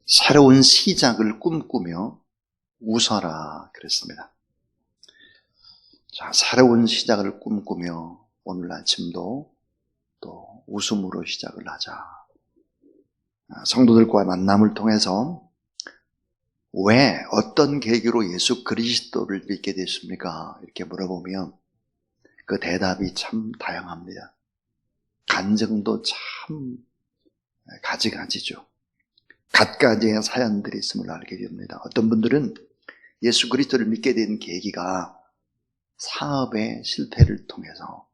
새로운 시작을 꿈꾸며 웃어라 그랬습니다. 자, 새로운 시작을 꿈꾸며 오늘 아침도 또 웃음으로 시작을 하자. 성도들과의 만남을 통해서 왜 어떤 계기로 예수 그리스도를 믿게 됐습니까? 이렇게 물어보면 그 대답이 참 다양합니다. 간증도 참 가지가지죠. 갖가지의 사연들이 있음을 알게 됩니다. 어떤 분들은 예수 그리스도를 믿게 된 계기가 사업의 실패를 통해서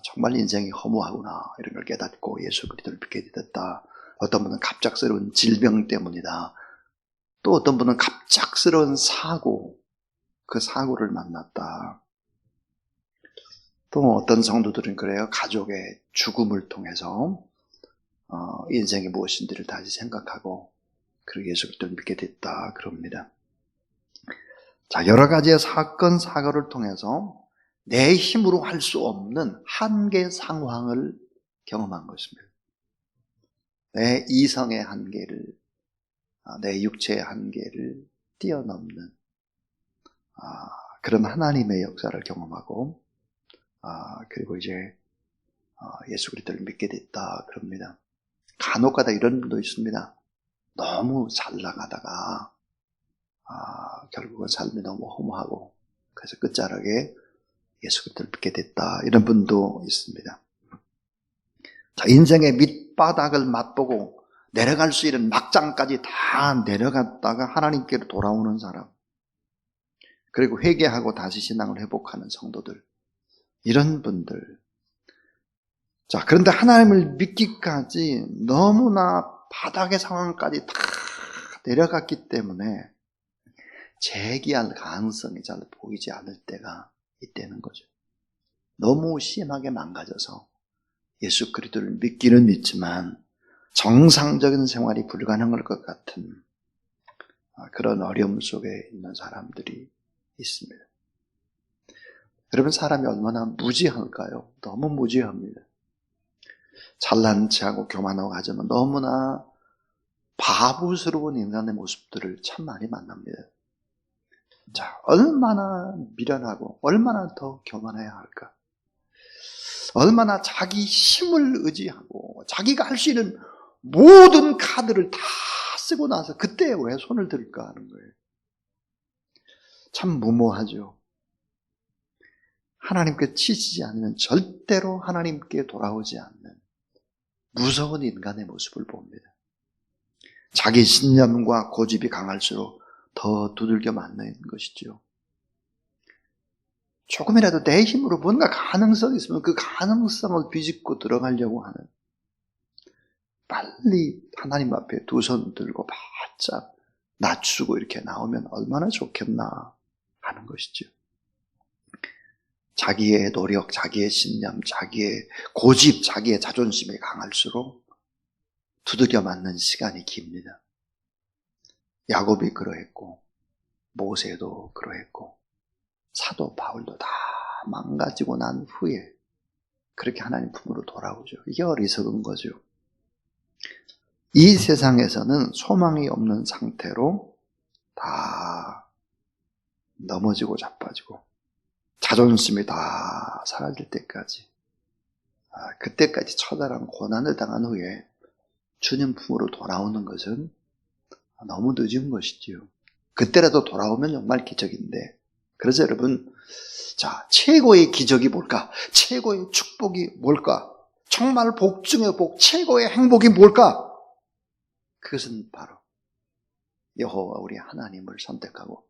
정말 인생이 허무하구나 이런 걸 깨닫고 예수 그리스도를 믿게 됐다. 어떤 분은 갑작스러운 질병 때문이다. 또 어떤 분은 갑작스러운 사고, 그 사고를 만났다. 또 어떤 성도들은 그래요. 가족의 죽음을 통해서 인생이 무엇인지를 다시 생각하고 그리고 예수 그리스도를 믿게 됐다 그럽니다. 자, 여러 가지의 사건 사고를 통해서 내 힘으로 할 수 없는 한계 상황을 경험한 것입니다. 내 이성의 한계를, 내 육체의 한계를 뛰어넘는 그런 하나님의 역사를 경험하고 그리고 이제 예수 그리스도를 믿게 됐다 그럽니다. 간혹가다 이런 분도 있습니다. 너무 잘 나가다가 결국은 삶이 너무 허무하고 그래서 끝자락에 예수 그리스도를 믿게 됐다 이런 분도 있습니다. 자, 인생의 밑바닥을 맛보고 내려갈 수 있는 막장까지 다 내려갔다가 하나님께로 돌아오는 사람, 그리고 회개하고 다시 신앙을 회복하는 성도들, 이런 분들. 자, 그런데 하나님을 믿기까지 너무나 바닥의 상황까지 다 내려갔기 때문에 재기할 가능성이 잘 보이지 않을 때가 있다는 거죠. 너무 심하게 망가져서 예수 그리스도를 믿기는 믿지만 정상적인 생활이 불가능할 것 같은 그런 어려움 속에 있는 사람들이 있습니다. 여러분, 사람이 얼마나 무지할까요? 너무 무지합니다. 잘난 체하고 교만하고 하지만 너무나 바보스러운 인간의 모습들을 참 많이 만납니다. 자, 얼마나 미련하고 얼마나 더 교만해야 할까? 얼마나 자기 힘을 의지하고 자기가 할 수 있는 모든 카드를 다 쓰고 나서 그때 왜 손을 들까 하는 거예요. 참 무모하죠. 하나님께 치시지 않으면 절대로 하나님께 돌아오지 않는 무서운 인간의 모습을 봅니다. 자기 신념과 고집이 강할수록 더 두들겨 맞는 것이죠. 조금이라도 내 힘으로 뭔가 가능성이 있으면 그 가능성을 비집고 들어가려고 하는, 빨리 하나님 앞에 두 손 들고 바짝 낮추고 이렇게 나오면 얼마나 좋겠나 하는 것이죠. 자기의 노력, 자기의 신념, 자기의 고집, 자기의 자존심이 강할수록 두들겨 맞는 시간이 깁니다. 야곱이 그러했고 모세도 그러했고 사도 바울도 다 망가지고 난 후에 그렇게 하나님 품으로 돌아오죠. 이게 어리석은 거죠. 이 세상에서는 소망이 없는 상태로 다 넘어지고 자빠지고 자존심이 다 사라질 때까지, 그때까지 처절한 고난을 당한 후에 주님 품으로 돌아오는 것은 너무 늦은 것이지요. 그때라도 돌아오면 정말 기적인데, 그래서 여러분, 자, 최고의 기적이 뭘까? 최고의 축복이 뭘까? 정말 복 중의 복, 최고의 행복이 뭘까? 그것은 바로 여호와 우리 하나님을 선택하고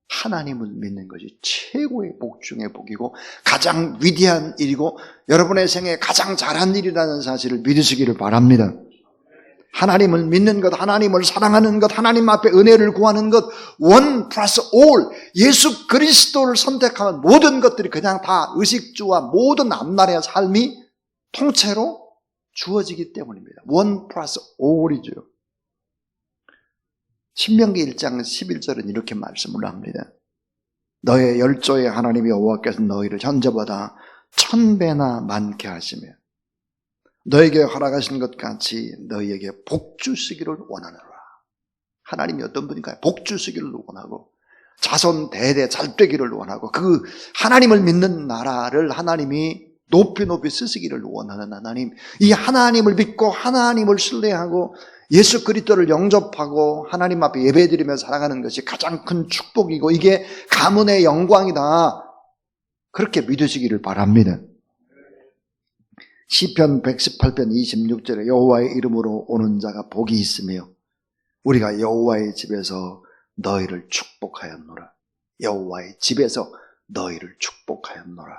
하나님을 믿는 것이 최고의 복 중의 복이고 가장 위대한 일이고 여러분의 생에 가장 잘한 일이라는 사실을 믿으시기를 바랍니다. 하나님을 믿는 것, 하나님을 사랑하는 것, 하나님 앞에 은혜를 구하는 것, 원 플러스 올, 예수 그리스도를 선택하면 모든 것들이 그냥 다 의식주와 모든 앞날의 삶이 통째로 주어지기 때문입니다. 원 플러스 올이죠. 신명기 1장 11절은 이렇게 말씀을 합니다. 너의 열조의 하나님 여호와께서 너희를 현재보다 1000배나 많게 하시며 너에게 허락하신 것 같이 너희에게 복 주시기를 원하노라. 하나님이 어떤 분인가요? 복 주시기를 원하고 자손 대대 잘 되기를 원하고 그 하나님을 믿는 나라를 하나님이 높이 높이 쓰시기를 원하는 하나님, 이 하나님을 믿고 하나님을 신뢰하고 예수 그리스도를 영접하고 하나님 앞에 예배드리며 살아가는 것이 가장 큰 축복이고 이게 가문의 영광이다. 그렇게 믿으시기를 바랍니다. 시편 118편 26절에 여호와의 이름으로 오는 자가 복이 있으며 우리가 여호와의 집에서 너희를 축복하였노라. 여호와의 집에서 너희를 축복하였노라.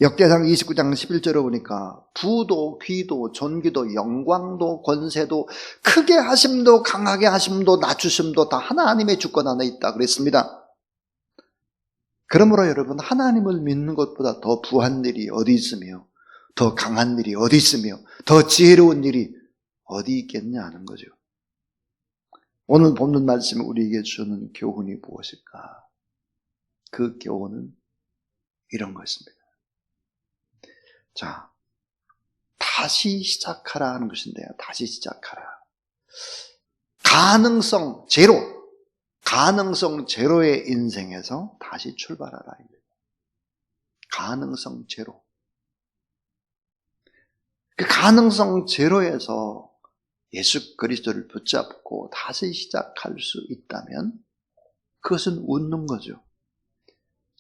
역대상 29장 11절에 보니까 부도 귀도 존귀도 영광도 권세도 크게 하심도 강하게 하심도 낮추심도 다 하나님의 주권 안에 있다 그랬습니다. 그러므로 여러분, 하나님을 믿는 것보다 더 부한 일이 어디 있으며 더 강한 일이 어디 있으며 더 지혜로운 일이 어디 있겠냐 하는 거죠. 오늘 본문 말씀이 우리에게 주는 교훈이 무엇일까? 그 교훈은 이런 것입니다. 자, 다시 시작하라 하는 것인데요. 다시 시작하라. 가능성 제로의 인생에서 다시 출발하라. 가능성 제로. 그 가능성 제로에서 예수 그리스도를 붙잡고 다시 시작할 수 있다면 그것은 웃는 거죠.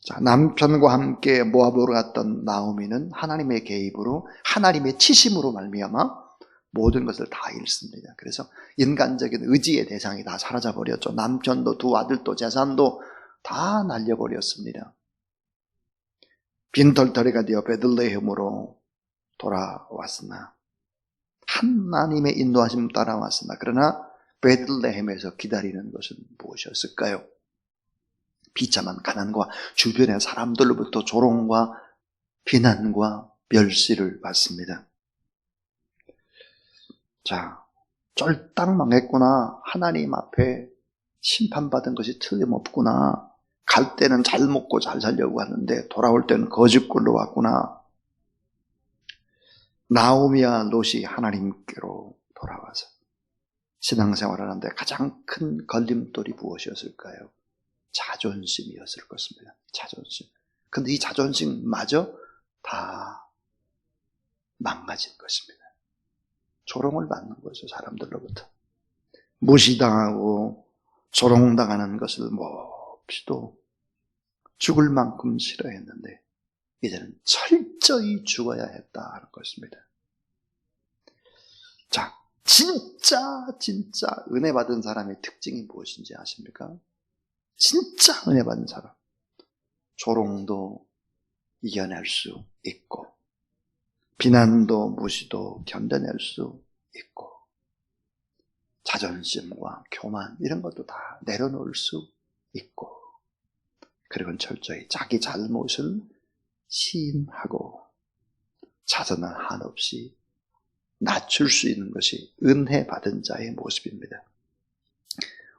자, 남편과 함께 모압으로 갔던 나오미는 하나님의 개입으로 하나님의 치심으로 말미암아 모든 것을 다 잃습니다. 그래서 인간적인 의지의 대상이 다 사라져버렸죠. 남편도 두 아들도 재산도 다 날려버렸습니다. 빈털터리가 되어 베들레헴으로 돌아왔으나 하나님의 인도하심 따라왔으나 그러나 베들레헴에서 기다리는 것은 무엇이었을까요? 비참한 가난과 주변의 사람들로부터 조롱과 비난과 멸시를 받습니다. 자, 쫄딱 망했구나. 하나님 앞에 심판받은 것이 틀림없구나. 갈 때는 잘 먹고 잘 살려고 하는데 돌아올 때는 거짓골로 왔구나. 나오미와 롯이 하나님께로 돌아와서 신앙생활을 하는데 가장 큰 걸림돌이 무엇이었을까요? 자존심이었을 것입니다. 자존심. 근데 이 자존심마저 다 망가진 것입니다. 조롱을 받는 거죠. 사람들로부터. 무시당하고 조롱당하는 것을 몹시도 죽을 만큼 싫어했는데 이제는 철저히 죽어야 했다는 것입니다. 자, 진짜 은혜 받은 사람의 특징이 무엇인지 아십니까? 진짜 은혜 받은 사람. 조롱도 이겨낼 수 있고 비난도 무시도 견뎌낼 수 있고 자존심과 교만 이런 것도 다 내려놓을 수 있고 그리고 철저히 자기 잘못을 시인하고 자선은 한없이 낮출 수 있는 것이 은혜 받은 자의 모습입니다.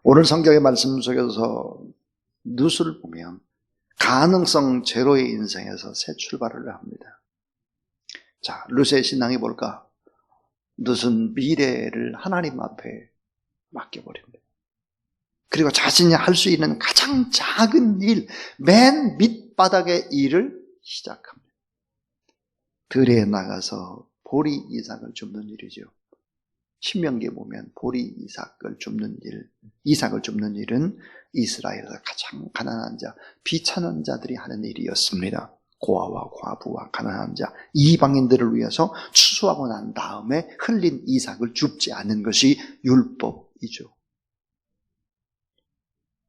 오늘 성경의 말씀 속에서 룻을 보면 가능성 제로의 인생에서 새 출발을 합니다. 자, 룻의 신앙이 뭘까? 룻은 미래를 하나님 앞에 맡겨버립니다. 그리고 자신이 할 수 있는 가장 작은 일, 맨 밑바닥의 일을 시작합니다. 들에 나가서 보리 이삭을 줍는 일이죠. 신명기에 보면 보리 이삭을 줍는 일은 이스라엘에서 가장 가난한 자, 비천한 자들이 하는 일이었습니다. 고아와 과부와 가난한 자, 이방인들을 위해서 추수하고 난 다음에 흘린 이삭을 줍지 않는 것이 율법이죠.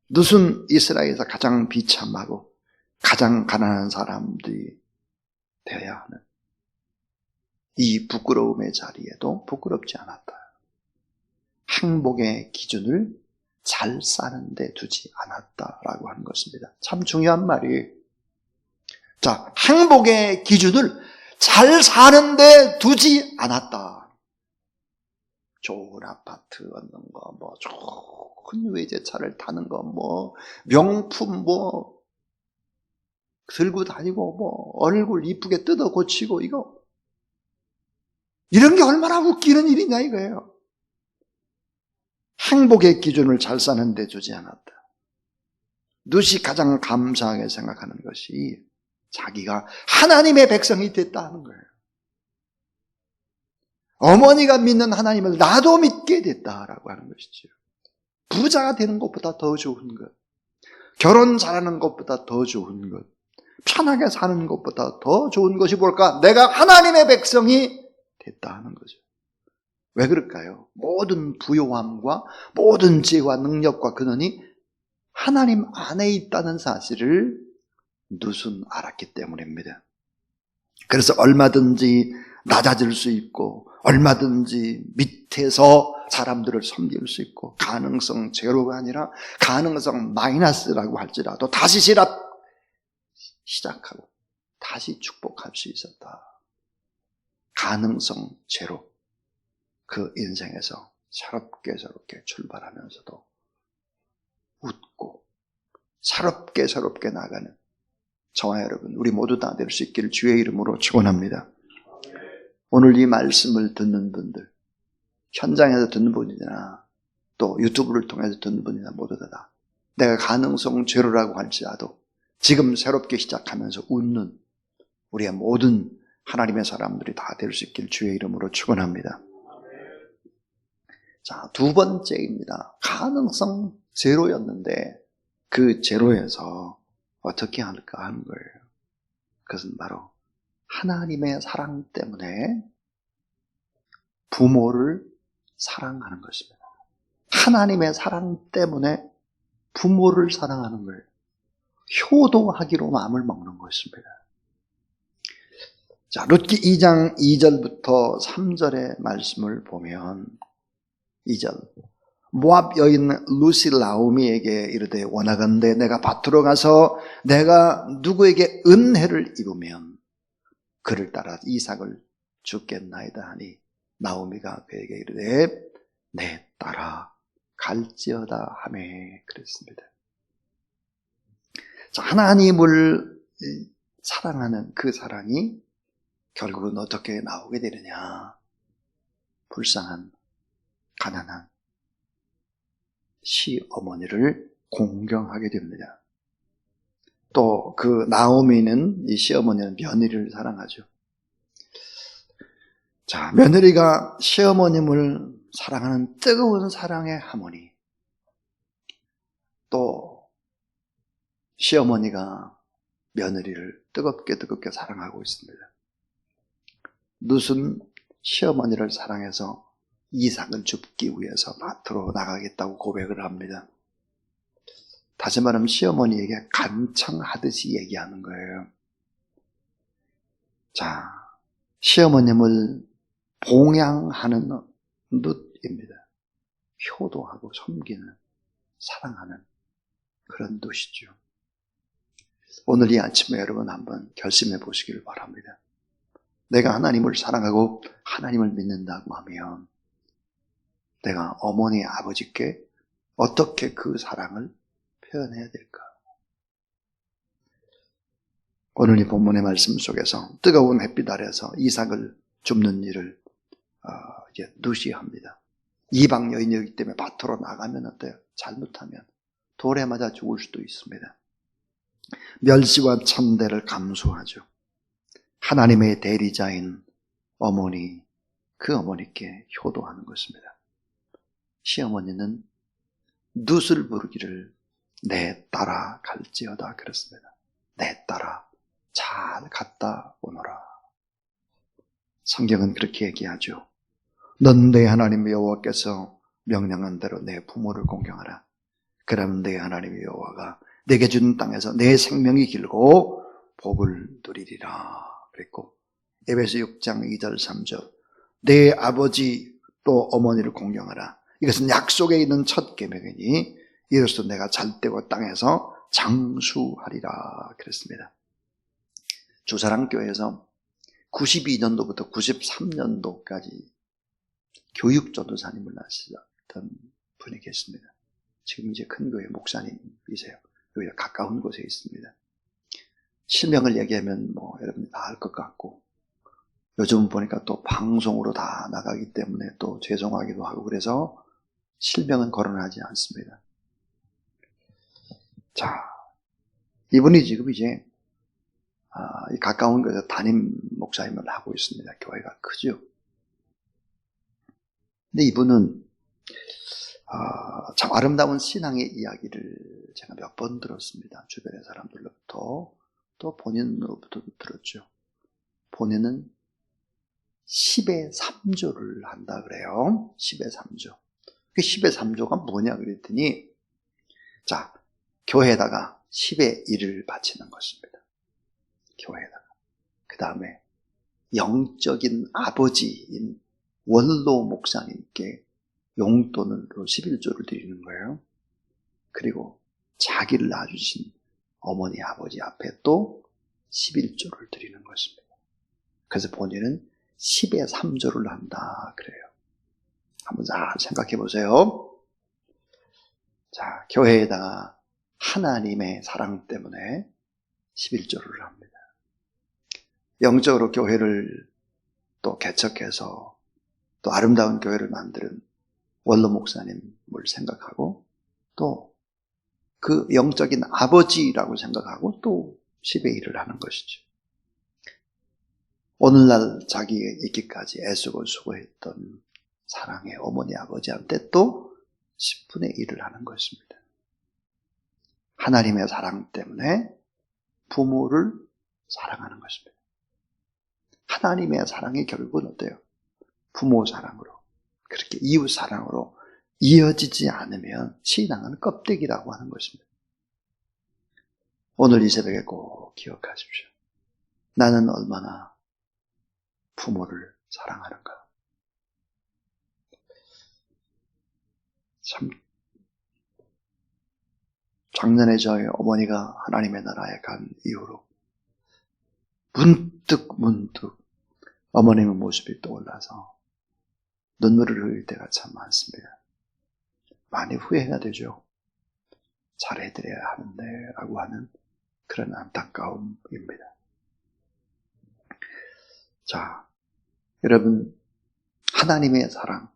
룻은 이스라엘에서 가장 비참하고 가장 가난한 사람들이 되어야 하는 이 부끄러움의 자리에도 부끄럽지 않았다. 행복의 기준을 잘 사는 데 두지 않았다라고 하는 것입니다. 참 중요한 말이, 자, 행복의 기준을 잘 사는 데 두지 않았다. 좋은 아파트 얻는 거, 좋은 외제차를 타는 거, 명품 들고 다니고, 얼굴 이쁘게 뜯어 고치고, 이거 이런 게 얼마나 웃기는 일이냐 이거예요. 행복의 기준을 잘 사는데 주지 않았다. 룻이 가장 감사하게 생각하는 것이 자기가 하나님의 백성이 됐다는 거예요. 어머니가 믿는 하나님을 나도 믿게 됐다라고 하는 것이죠. 부자가 되는 것보다 더 좋은 것, 결혼 잘하는 것보다 더 좋은 것, 편하게 사는 것보다 더 좋은 것이 뭘까? 내가 하나님의 백성이 됐다 하는 거죠. 왜 그럴까요? 모든 부요함과 모든 지혜와 능력과 근원이 하나님 안에 있다는 사실을 룻은 알았기 때문입니다. 그래서 얼마든지 낮아질 수 있고 얼마든지 밑에서 사람들을 섬길 수 있고 가능성 제로가 아니라 가능성 마이너스라고 할지라도 다시 시작하고 다시 축복할 수 있었다. 가능성 제로. 그 인생에서 새롭게 출발하면서도 웃고 새롭게 나가는 저와 여러분, 우리 모두 다 될 수 있기를 주의 이름으로 축원합니다. 오늘 이 말씀을 듣는 분들, 현장에서 듣는 분이나 또 유튜브를 통해서 듣는 분이나 모두 다 내가 가능성 제로라고 할지라도 지금 새롭게 시작하면서 웃는 우리의 모든 하나님의 사람들이 다 될 수 있기를 주의 이름으로 축원합니다. 자, 두 번째입니다. 가능성 제로였는데 그 제로에서 어떻게 할까 하는 거예요. 그것은 바로 하나님의 사랑 때문에 부모를 사랑하는 것입니다. 하나님의 사랑 때문에 부모를 사랑하는 거예요. 효도하기로 마음을 먹는 것입니다. 자, 룻기 2장 2절부터 3절의 말씀을 보면 2절 모압 여인 룻이 나오미에게 이르되 원하건대 내가 밭으로 가서 내가 누구에게 은혜를 입으면 그를 따라 이삭을 주겠나이다 하니 나오미가 그에게 이르되 내 딸아 갈지어다 하며 그랬습니다. 자, 하나님을 사랑하는 그 사랑이 결국은 어떻게 나오게 되느냐. 불쌍한 가난한 시어머니를 공경하게 됩니다. 또 그 나오미는 이 시어머니는 며느리를 사랑하죠. 자, 며느리가 시어머님을 사랑하는 뜨거운 사랑의 하모니, 또 시어머니가 며느리를 뜨겁게 사랑하고 있습니다. 룻은 시어머니를 사랑해서 이삭을 줍기 위해서 밭으로 나가겠다고 고백을 합니다. 다시 말하면 시어머니에게 간청하듯이 얘기하는 거예요. 자, 시어머님을 봉양하는 룻입니다. 효도하고 섬기는, 사랑하는 그런 룻이죠. 오늘 이 아침에 여러분 한번 결심해 보시기를 바랍니다. 내가 하나님을 사랑하고 하나님을 믿는다고 하면 내가 어머니 아버지께 어떻게 그 사랑을 표현해야 될까? 오늘 이 본문의 말씀 속에서 뜨거운 햇빛 아래서 이삭을 줍는 일을 이제 룻이 합니다. 이방 여인이기 때문에 밭으로 나가면 어때요? 잘못하면 돌에 맞아 죽을 수도 있습니다. 멸시와 천대를 감수하죠. 하나님의 대리자인 어머니, 그 어머니께 효도하는 것입니다. 시어머니는 룻을 부르기를 내 딸아 갈지어다 그랬습니다. 내 딸아 잘 갔다 오너라. 성경은 그렇게 얘기하죠. 넌 내 하나님 여호와께서 명령한 대로 내 부모를 공경하라. 그러면 내 하나님 여호와가 내게 준 땅에서 내 생명이 길고 복을 누리리라 그랬고, 에베소 6장 2절 3절 내 아버지 또 어머니를 공경하라. 이것은 약속에 있는 첫 계명이니 이로써 내가 잘되고 땅에서 장수하리라 그랬습니다. 주사랑교회에서 92년도부터 93년도까지 교육전도사님을 하시던 분이 계십니다. 지금 이제 큰 교회 목사님이세요. 여기가 가까운 곳에 있습니다. 실명을 얘기하면 여러분이 다 알 것 같고, 요즘 보니까 또 방송으로 다 나가기 때문에 또 죄송하기도 하고 그래서 실명은 거론하지 않습니다. 자, 이분이 지금 이제 가까운 곳에서 담임 목사님을 하고 있습니다. 교회가 크죠. 근데 이분은 참 아름다운 신앙의 이야기를 제가 몇 번 들었습니다. 주변의 사람들로부터 또 본인으로부터 들었죠. 본인은 10의 3조를 한다 그래요. 10의 3조. 그 10의 3조가 뭐냐 그랬더니 자, 교회에다가 10의 1을 바치는 것입니다. 교회에다가. 그 다음에 영적인 아버지인 원로 목사님께 용돈으로 11조를 드리는 거예요. 그리고 자기를 낳아주신 어머니 아버지 앞에 또 11조를 드리는 것입니다. 그래서 본인은 10의 3조를 한다 그래요. 한번 잘 생각해 보세요. 자, 교회에다가 하나님의 사랑 때문에 11조를 합니다. 영적으로 교회를 또 개척해서 또 아름다운 교회를 만드는 원로 목사님을 생각하고 또 그 영적인 아버지라고 생각하고 또 10의 1을 하는 것이죠. 오늘날 자기가 있기까지 애쓰고 수고했던 사랑의 어머니 아버지한테 또 10분의 1을 하는 것입니다. 하나님의 사랑 때문에 부모를 사랑하는 것입니다. 하나님의 사랑이 결국은 어때요? 부모 사랑으로, 그렇게 이웃 사랑으로 이어지지 않으면 신앙은 껍데기라고 하는 것입니다. 오늘 이 새벽에 꼭 기억하십시오. 나는 얼마나 부모를 사랑하는가. 참 작년에 저희 어머니가 하나님의 나라에 간 이후로 문득 어머님의 모습이 떠올라서 눈물을 흘릴 때가 참 많습니다. 많이 후회해야 되죠. 잘해드려야 하는데 라고 하는 그런 안타까움입니다. 자, 여러분, 하나님의 사랑,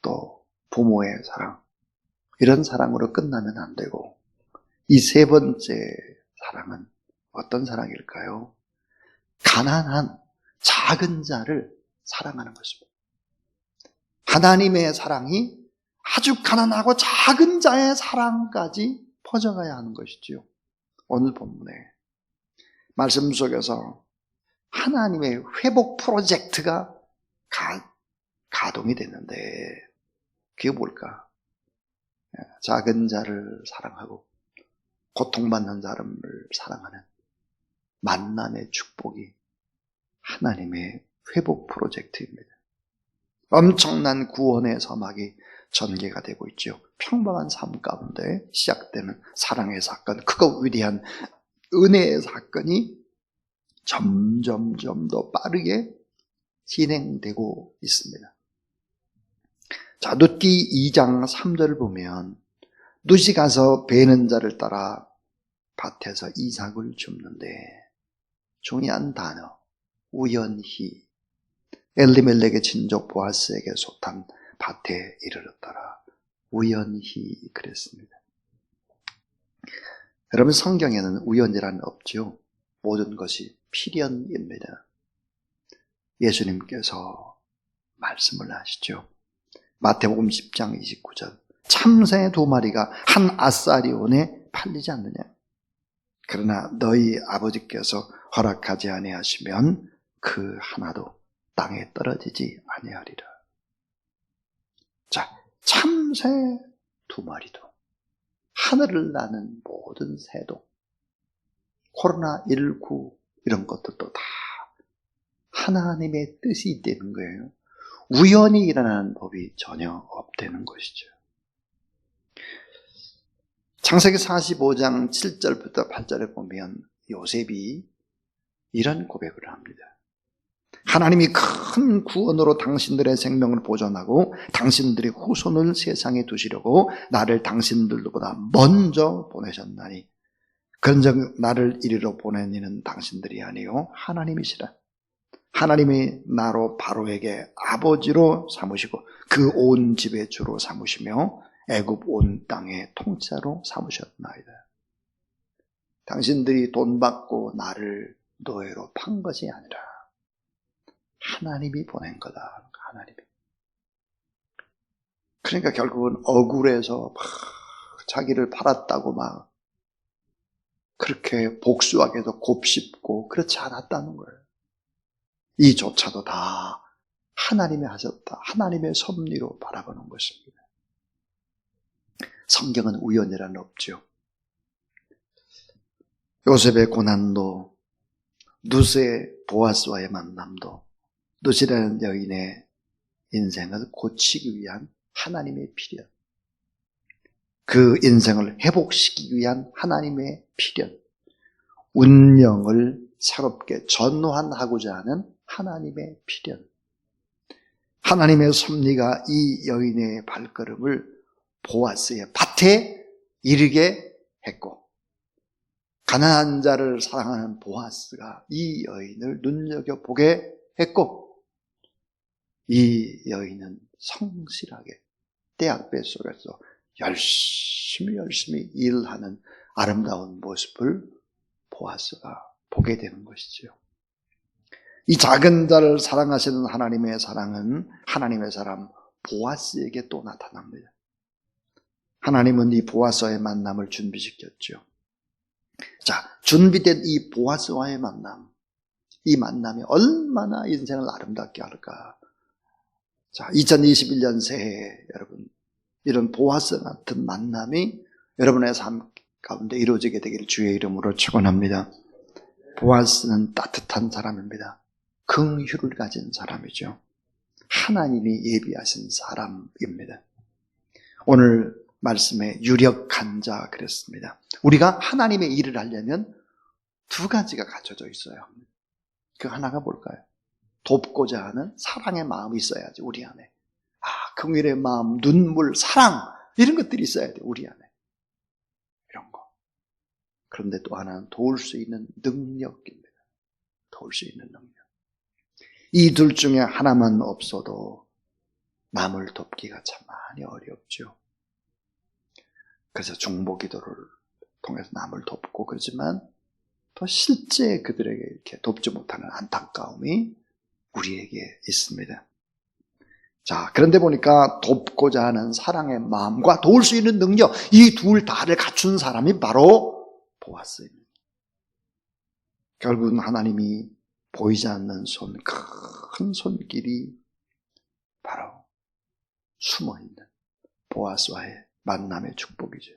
또 부모의 사랑, 이런 사랑으로 끝나면 안 되고 이 세 번째 사랑은 어떤 사랑일까요? 가난한 작은 자를 사랑하는 것입니다. 하나님의 사랑이 아주 가난하고 작은 자의 사랑까지 퍼져가야 하는 것이지요. 오늘 본문에 말씀 속에서 하나님의 회복 프로젝트가 가동이 됐는데 그게 뭘까? 작은 자를 사랑하고 고통받는 사람을 사랑하는 만남의 축복이 하나님의 회복 프로젝트입니다. 엄청난 구원의 서막이 전개가 되고 있죠. 평범한 삶 가운데 시작되는 사랑의 사건, 크고 위대한 은혜의 사건이 점점 더 빠르게 진행되고 있습니다. 자, 룻기 2장 3절을 보면 룻이 가서 베는 자를 따라 밭에서 이삭을 줍는데 중요한 단어, 우연히 엘리멜렉의 친족 보아스에게 소탄 밭에 이르렀더라. 우연히 그랬습니다. 여러분, 성경에는 우연이란 없죠. 모든 것이 필연입니다. 예수님께서 말씀을 하시죠. 마태복음 10장 29절. 참새 2마리가 한 아사리온에 팔리지 않느냐. 그러나 너희 아버지께서 허락하지 아니하시면 그 하나도 땅에 떨어지지 아니하리라. 자, 참새 2마리도, 하늘을 나는 모든 새도, 코로나19 이런 것들도 다 하나님의 뜻이 있다는 거예요. 우연히 일어나는 법이 전혀 없다는 것이죠. 창세기 45장 7절부터 8절에 보면 요셉이 이런 고백을 합니다. 하나님이 큰 구원으로 당신들의 생명을 보존하고 당신들의 후손을 세상에 두시려고 나를 당신들보다 먼저 보내셨나니 그런즉 나를 이리로 보낸 이는 당신들이 아니요 하나님이시라. 하나님이 나로 바로에게 아버지로 삼으시고 그 온 집의 주로 삼으시며 애굽 온 땅의 통치자로 삼으셨나이다. 당신들이 돈 받고 나를 노예로 판 것이 아니라 하나님이 보낸 거다. 하나님이. 그러니까 결국은 억울해서 막 자기를 팔았다고 막 그렇게 복수하게도 곱씹고 그렇지 않았다는 거예요. 이조차도 다 하나님이 하셨다. 하나님의 섭리로 바라보는 것입니다. 성경은 우연이란 없죠. 요셉의 고난도, 룻의 보아스와의 만남도, 룻이라는 여인의 인생을 고치기 위한 하나님의 필연, 그 인생을 회복시키기 위한 하나님의 필연, 운명을 새롭게 전환하고자 하는 하나님의 필연, 하나님의 섭리가 이 여인의 발걸음을 보아스의 밭에 이르게 했고, 가난한 자를 사랑하는 보아스가 이 여인을 눈여겨보게 했고, 이 여인은 성실하게 대학배 속에서 열심히 일하는 아름다운 모습을 보아스가 보게 되는 것이죠. 이 작은 자를 사랑하시는 하나님의 사랑은 하나님의 사람 보아스에게 또 나타납니다. 하나님은 이 보아스와의 만남을 준비시켰죠. 자, 준비된 이 보아스와의 만남, 이 만남이 얼마나 인생을 아름답게 할까. 자, 2021년 새해 여러분, 이런 보아스 같은 만남이 여러분의 삶 가운데 이루어지게 되기를 주의 이름으로 축원합니다. 보아스는 따뜻한 사람입니다. 긍휼을 가진 사람이죠. 하나님이 예비하신 사람입니다. 오늘 말씀에 유력한 자 그랬습니다. 우리가 하나님의 일을 하려면 두 가지가 갖춰져 있어야 합니다. 그 하나가 뭘까요? 돕고자 하는 사랑의 마음이 있어야지, 우리 안에. 긍휼의 마음, 눈물, 사랑, 이런 것들이 있어야 돼, 우리 안에. 이런 거. 그런데 또 하나는 도울 수 있는 능력입니다. 도울 수 있는 능력. 이 둘 중에 하나만 없어도 남을 돕기가 참 많이 어렵죠. 그래서 중보기도를 통해서 남을 돕고 그러지만 또 실제 그들에게 이렇게 돕지 못하는 안타까움이 우리에게 있습니다. 자, 그런데 보니까 돕고자 하는 사랑의 마음과 도울 수 있는 능력, 이 둘 다를 갖춘 사람이 바로 보아스입니다. 결국은 하나님이 보이지 않는 손, 큰 손길이 바로 숨어있는 보아스와의 만남의 축복이죠.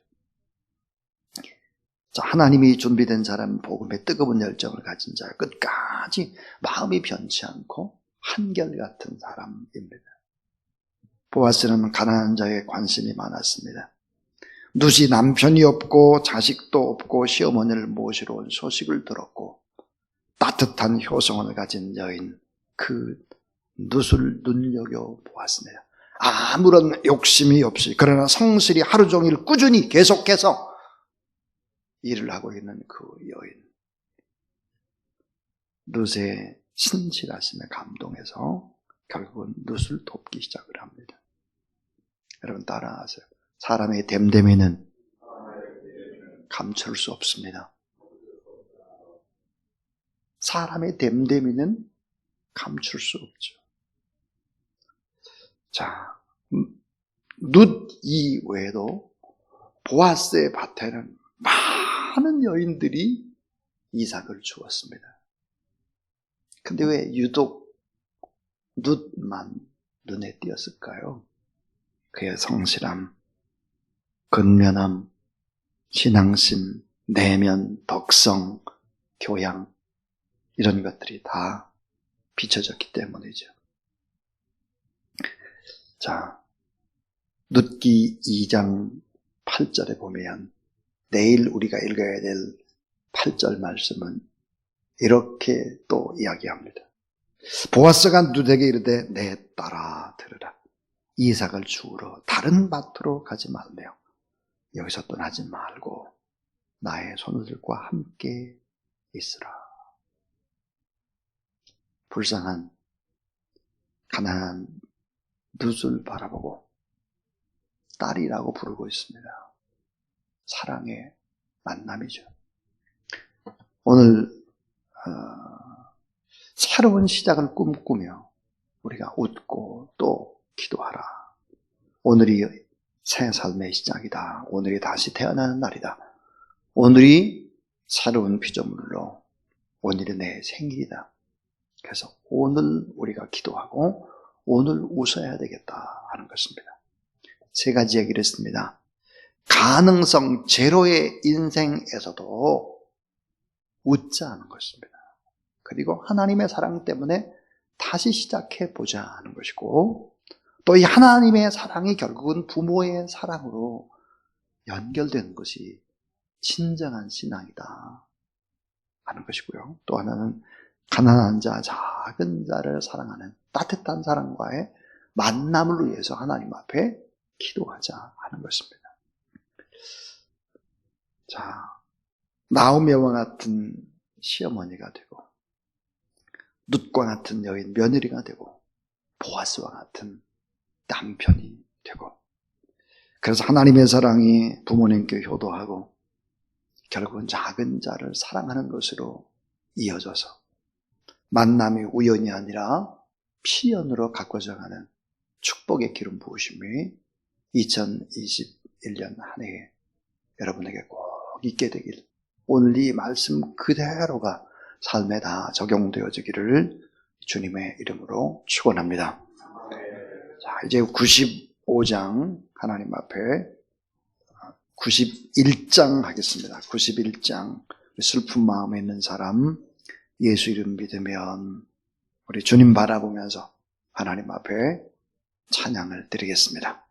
자, 하나님이 준비된 사람은 복음에 뜨거운 열정을 가진 자예요. 끝까지 마음이 변치 않고 한결같은 사람입니다. 보아스는 가난한 자에 관심이 많았습니다. 룻이 남편이 없고 자식도 없고 시어머니를 모시러 온 소식을 들었고 따뜻한 효성을 가진 여인, 그 룻을 눈여겨보았습니다. 아무런 욕심이 없이, 그러나 성실히 하루 종일 꾸준히 계속해서 일을 하고 있는 그 여인, 룻의 신실하심에 감동해서 결국은 룻을 돕기 시작을 합니다. 여러분 따라하세요. 사람의 됨됨이는 감출 수 없습니다. 사람의 됨됨이는 감출 수 없죠. 자, 룻 이외에도 보아스의 밭에는 많은 여인들이 이삭을 주었습니다. 근데 왜 유독 룻만 눈에 띄었을까요? 그의 성실함, 근면함, 신앙심, 내면, 덕성, 교양, 이런 것들이 다 비춰졌기 때문이죠. 자, 룻기 2장 8절에 보면 내일 우리가 읽어야 될 8절 말씀은 이렇게 또 이야기합니다. 보아스가 룻에게 이르되 내 딸아 들으라. 이삭을 주우러 다른 밭으로 가지 말며 여기서 떠나지 말고 나의 손들과 함께 있으라. 불쌍한 가난한 룻을 바라보고 딸이라고 부르고 있습니다. 사랑의 만남이죠. 오늘 새로운 시작을 꿈꾸며 우리가 웃고 또 기도하라. 오늘이 새 삶의 시작이다. 오늘이 다시 태어나는 날이다. 오늘이 새로운 피조물로 오늘이 내 생일이다. 그래서 오늘 우리가 기도하고 오늘 웃어야 되겠다 하는 것입니다. 세 가지 얘기를 했습니다. 가능성 제로의 인생에서도 웃자 하는 것입니다. 그리고 하나님의 사랑 때문에 다시 시작해보자 하는 것이고, 또 이 하나님의 사랑이 결국은 부모의 사랑으로 연결되는 것이 진정한 신앙이다 하는 것이고요. 또 하나는 가난한 자, 작은 자를 사랑하는 따뜻한 사랑과의 만남을 위해서 하나님 앞에 기도하자 하는 것입니다. 자, 나오미와 같은 시어머니가 되고, 룻과 같은 여인 며느리가 되고, 보아스와 같은 남편이 되고, 그래서 하나님의 사랑이 부모님께 효도하고 결국은 작은 자를 사랑하는 것으로 이어져서 만남이 우연이 아니라 필연으로 가꿔져 가는 축복의 기름 부으심이 2021년 한 해에 여러분에게 꼭 있게 되길, 오늘 이 말씀 그대로가 삶에 다 적용되어지기를 주님의 이름으로 축원합니다. 자, 이제 95장 하나님 앞에 91장 하겠습니다. 91장 슬픈 마음에 있는 사람 예수 이름 믿으면 우리 주님 바라보면서 하나님 앞에 찬양을 드리겠습니다.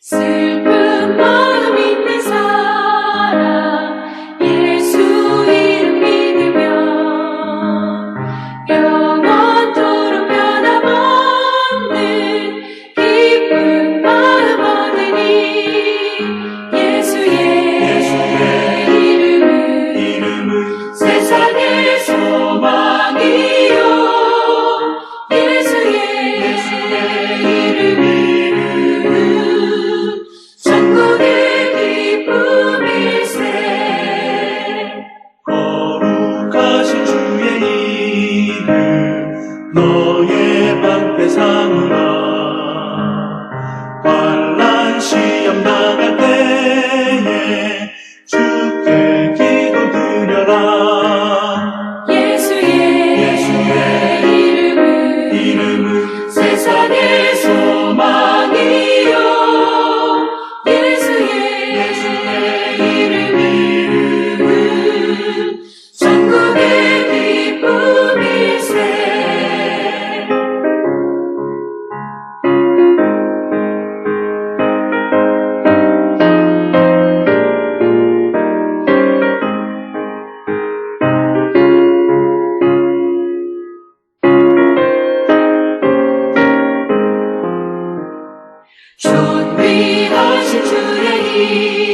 슬픈 마음 있는 사람 예수 이름 믿으면 영원토록 변함없는 기쁜 마음 얻으니 예수의 이름은 세상의 소망이요 예수의 이름은 천국의 기쁨일세. 거룩하신 주의 이름 너의 방패 삼으라. 환난 시험 당할 때에 주께 기도 드려라. 예수의 이름은 세상의 소망이요 예수의 이름은 천국의 기쁨일세. 존귀하신 주의 이름